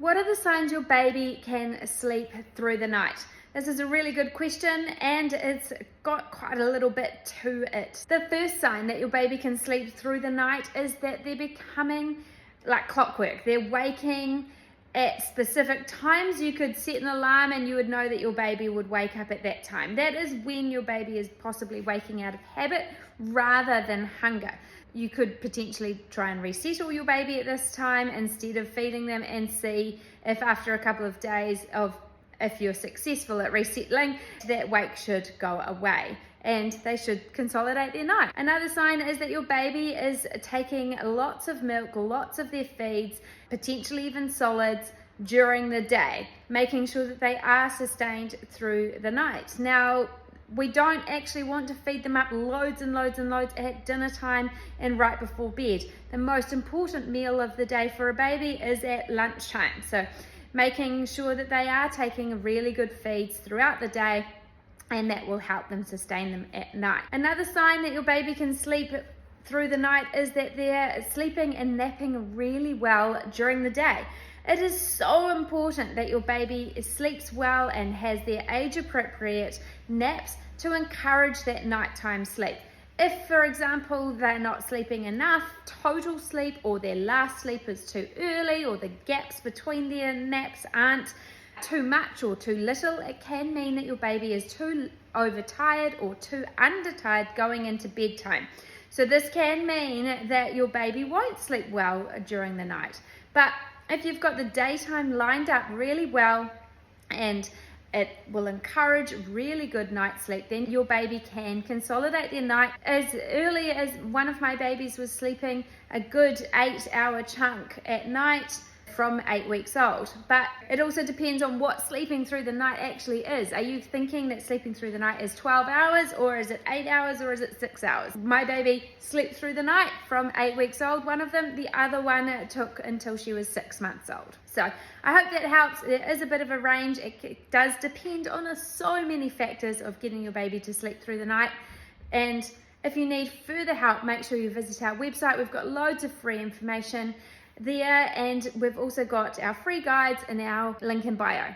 What are the signs your baby can sleep through the night? This is a really good question, and it's got quite a little bit to it. The first sign that your baby can sleep through the night is that they're becoming like clockwork. They're waking at specific times. You could set an alarm and you would know that your baby would wake up at that time. That is when your baby is possibly waking out of habit rather than hunger. You could potentially try and resettle your baby at this time instead of feeding them, and see if after a couple of days if you're successful at resettling, that wake should go away and they should consolidate their night. Another sign is that your baby is taking lots of milk, lots of their feeds, potentially even solids, during the day, making sure that they are sustained through the night. Now, we don't actually want to feed them up loads and loads and loads at dinner time and right before bed. The most important meal of the day for a baby is at lunchtime. So making sure that they are taking really good feeds throughout the day, and that will help them sustain them at night. Another sign that your baby can sleep through the night is that they're sleeping and napping really well during the day. It is so important that your baby sleeps well and has their age-appropriate naps to encourage that nighttime sleep. If, for example, they're not sleeping enough total sleep, or their last sleep is too early, or the gaps between their naps aren't too much or too little, it can mean that your baby is too overtired or too undertired going into bedtime. So this can mean that your baby won't sleep well during the night. But if you've got the daytime lined up really well and it will encourage really good night sleep, then your baby can consolidate their night. As early as one of my babies was sleeping a good 8-hour chunk at night from 8 weeks old. But it also depends on what sleeping through the night actually is. Are you thinking that sleeping through the night is 12 hours, or is it 8 hours, or is it 6 hours? My baby slept through the night from 8 weeks old, one of them. The other one took until she was 6 months old. So I hope that helps. There is a bit of a range. It does depend on so many factors of getting your baby to sleep through the night. And if you need further help, make sure you visit our website. We've got loads of free information there, and we've also got our free guides in our link in bio.